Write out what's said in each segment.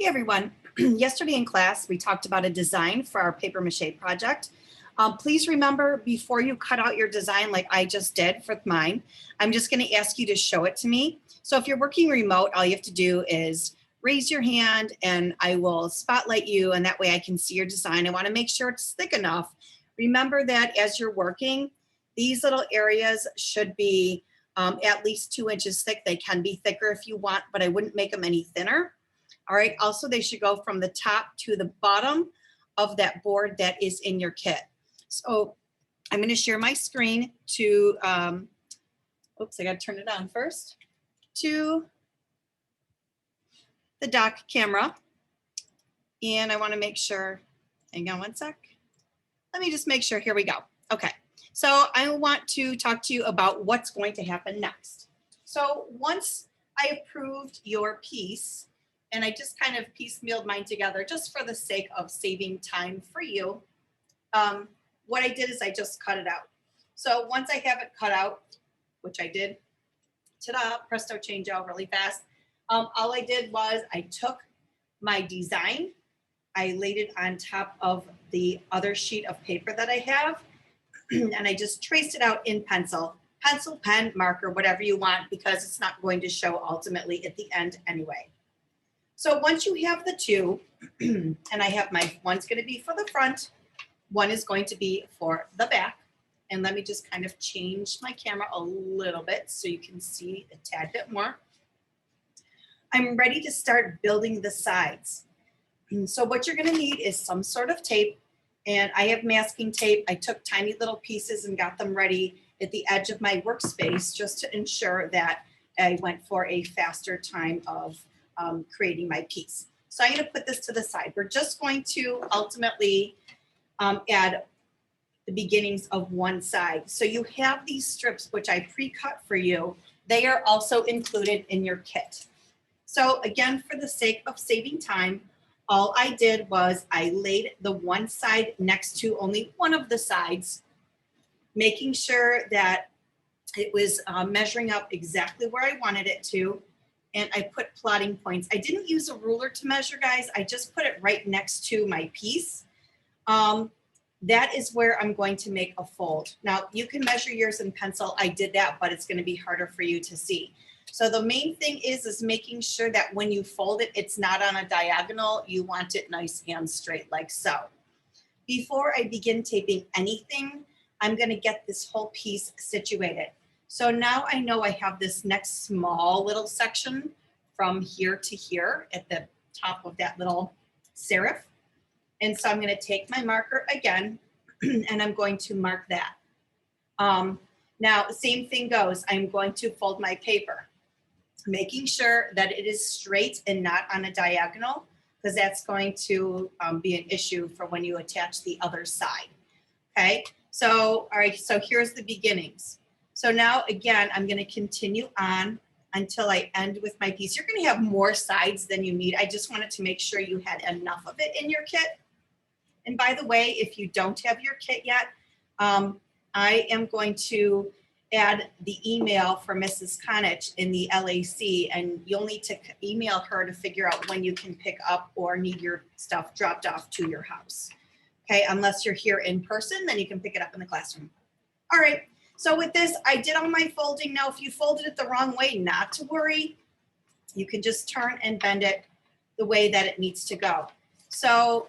Hey everyone, yesterday in class we talked about a design for our paper mache project. Please remember before you cut out your design like I just did for mine, I'm just going to ask you to show it to me. So if you're working remote, all you have to do is raise your hand and I will spotlight you and that way I can see your design. I want to make sure it's thick enough. Remember that as you're working, these little areas should be at least 2 inches thick. They can be thicker if you want, but I wouldn't make them any thinner. All right, also they should go from the top to the bottom of that board that is in your kit. So I'm going to share my screen to, oops, I got to turn it on first, to the dock camera. And I want to make sure, hang on one sec. Let me just make sure, here we go. Okay, so I want to talk to you about what's going to happen next. So once I approved your piece, and I just kind of piecemealed mine together just for the sake of saving time for you. What I did is I just cut it out. So once I have it cut out, which I did, ta-da, presto change-o really fast. All I did was I took my design, I laid it on top of the other sheet of paper that I have, and I just traced it out in pencil, pen, marker, whatever you want, because it's not going to show ultimately at the end anyway. So once you have the two, and I have one's going to be for the front, one is going to be for the back. And let me just kind of change my camera a little bit so you can see a tad bit more. I'm ready to start building the sides. So what you're going to need is some sort of tape. And I have masking tape. I took tiny little pieces and got them ready at the edge of my workspace just to ensure that I went for a faster time of creating my piece. So I'm going to put this to the side. We're just going to ultimately add the beginnings of one side. So you have these strips, which I pre-cut for you. They are also included in your kit. So again, for the sake of saving time, all I did was I laid the one side next to only one of the sides, making sure that it was measuring up exactly where I wanted it to. And I put plotting points. I didn't use a ruler to measure, guys. I just put it right next to my piece. That is where I'm going to make a fold. Now, you can measure yours in pencil. I did that, but it's going to be harder for you to see. So the main thing is making sure that when you fold it, it's not on a diagonal. You want it nice and straight like so. Before I begin taping anything, I'm going to get this whole piece situated. So now I know I have this next small little section from here to here at the top of that little serif. And so I'm going to take my marker again, and I'm going to mark that. Now, the same thing goes. I'm going to fold my paper, making sure that it is straight and not on a diagonal, because that's going to be an issue for when you attach the other side. Okay, so all right, so here's the beginnings. So now, again, I'm going to continue on until I end with my piece. You're going to have more sides than you need. I just wanted to make sure you had enough of it in your kit. And by the way, if you don't have your kit yet, I am going to add the email for Mrs. Conich in the LAC, and you'll need to email her to figure out when you can pick up or need your stuff dropped off to your house. Okay, unless you're here in person, then you can pick it up in the classroom. All right. So with this, I did all my folding. Now, if you folded it the wrong way, not to worry. You can just turn and bend it the way that it needs to go. So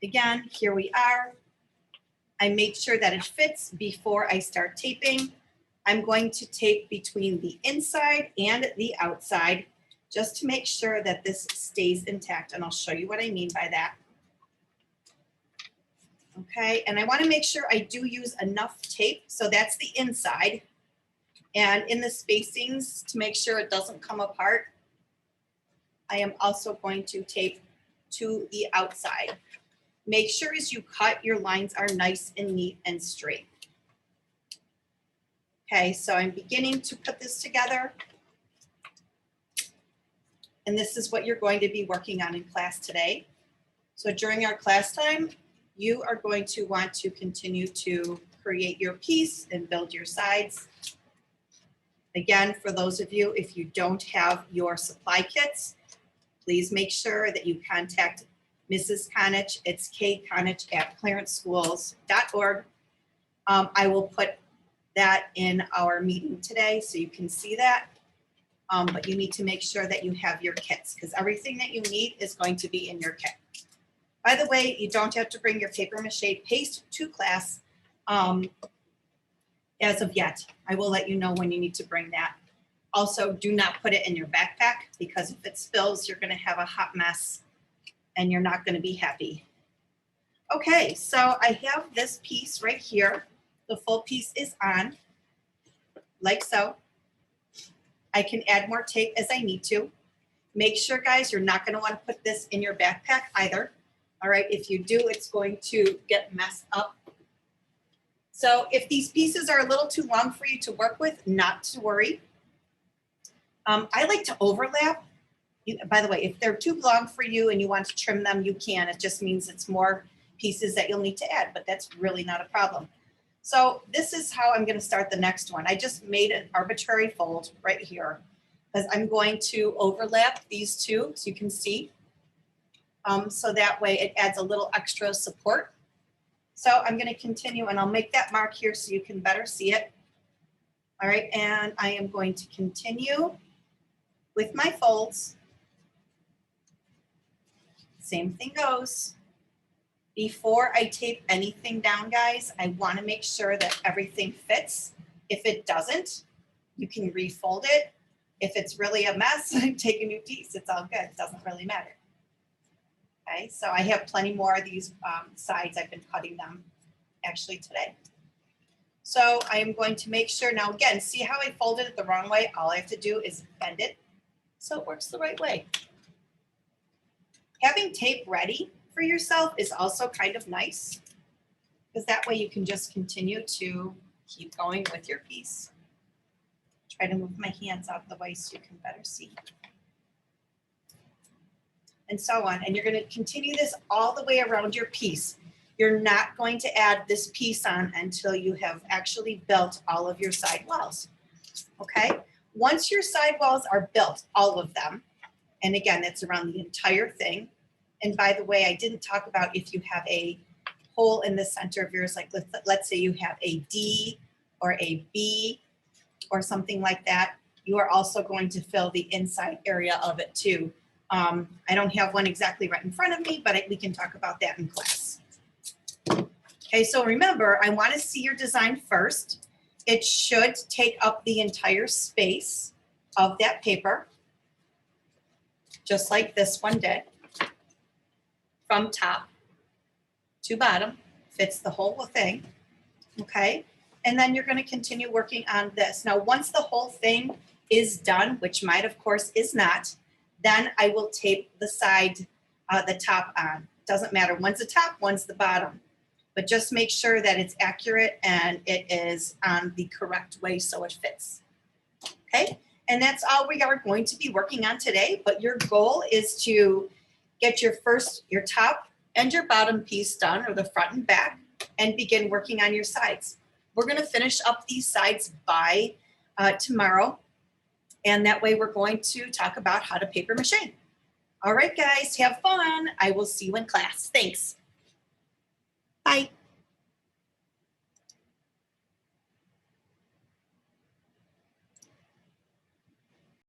again, here we are. I make sure that it fits before I start taping. I'm going to tape between the inside and the outside just to make sure that this stays intact. And I'll show you what I mean by that. Okay, and I want to make sure I do use enough tape. So that's the inside. And in the spacings, to make sure it doesn't come apart, I am also going to tape to the outside. Make sure as you cut, your lines are nice and neat and straight. Okay, so I'm beginning to put this together. And this is what you're going to be working on in class today. So during our class time, you are going to want to continue to create your piece and build your sides. Again, for those of you, if you don't have your supply kits, please make sure that you contact Mrs. Conich. It's kconich@clarenceschools.org. I will put that in our meeting today so you can see that. But you need to make sure that you have your kits because everything that you need is going to be in your kit. By the way, you don't have to bring your paper mache paste to class as of yet. I will let you know when you need to bring that. Also, do not put it in your backpack because if it spills, you're going to have a hot mess and you're not going to be happy. Okay, so I have this piece right here. The full piece is on, like so. I can add more tape as I need to. Make sure, guys, you're not going to want to put this in your backpack either. All right, if you do, it's going to get messed up. So if these pieces are a little too long for you to work with, not to worry. I like to overlap. By the way, if they're too long for you and you want to trim them, you can. It just means it's more pieces that you'll need to add, but that's really not a problem. So this is how I'm going to start the next one. I just made an arbitrary fold right here because I'm going to overlap these two so you can see. So that way it adds a little extra support. So I'm going to continue and I'll make that mark here so you can better see it. All right, and I am going to continue with my folds. Same thing goes. Before I tape anything down, guys, I want to make sure that everything fits. If it doesn't, you can refold it. If it's really a mess, take a new piece. It's all good. It doesn't really matter. Okay, so I have plenty more of these sides. I've been cutting them actually today. So I am going to make sure, now again, see how I folded it the wrong way? All I have to do is bend it so it works the right way. Having tape ready for yourself is also kind of nice because that way you can just continue to keep going with your piece. Try to move my hands out of the way so you can better see. And so on. And you're going to continue this all the way around your piece. You're not going to add this piece on until you have actually built all of your side walls. Okay? Once your side walls are built, all of them, and again, that's around the entire thing. And by the way, I didn't talk about if you have a hole in the center of yours, like let's say you have a D or a B or something like that, you are also going to fill the inside area of it too. I don't have one exactly right in front of me, but we can talk about that in class. Okay, so remember, I want to see your design first. It should take up the entire space of that paper, just like this one did. From top to bottom, fits the whole thing, okay? And then you're going to continue working on this. Now, once the whole thing is done, which might, of course, is not, then I will tape the side, the top on. Doesn't matter, one's the top, one's the bottom. But just make sure that it's accurate and it is on the correct way so it fits, okay? And that's all we are going to be working on today, but your goal is to get your top and your bottom piece done, or the front and back, and begin working on your sides. We're going to finish up these sides by tomorrow, and that way we're going to talk about how to paper mache. All right, guys, have fun. I will see you in class. Thanks. Bye.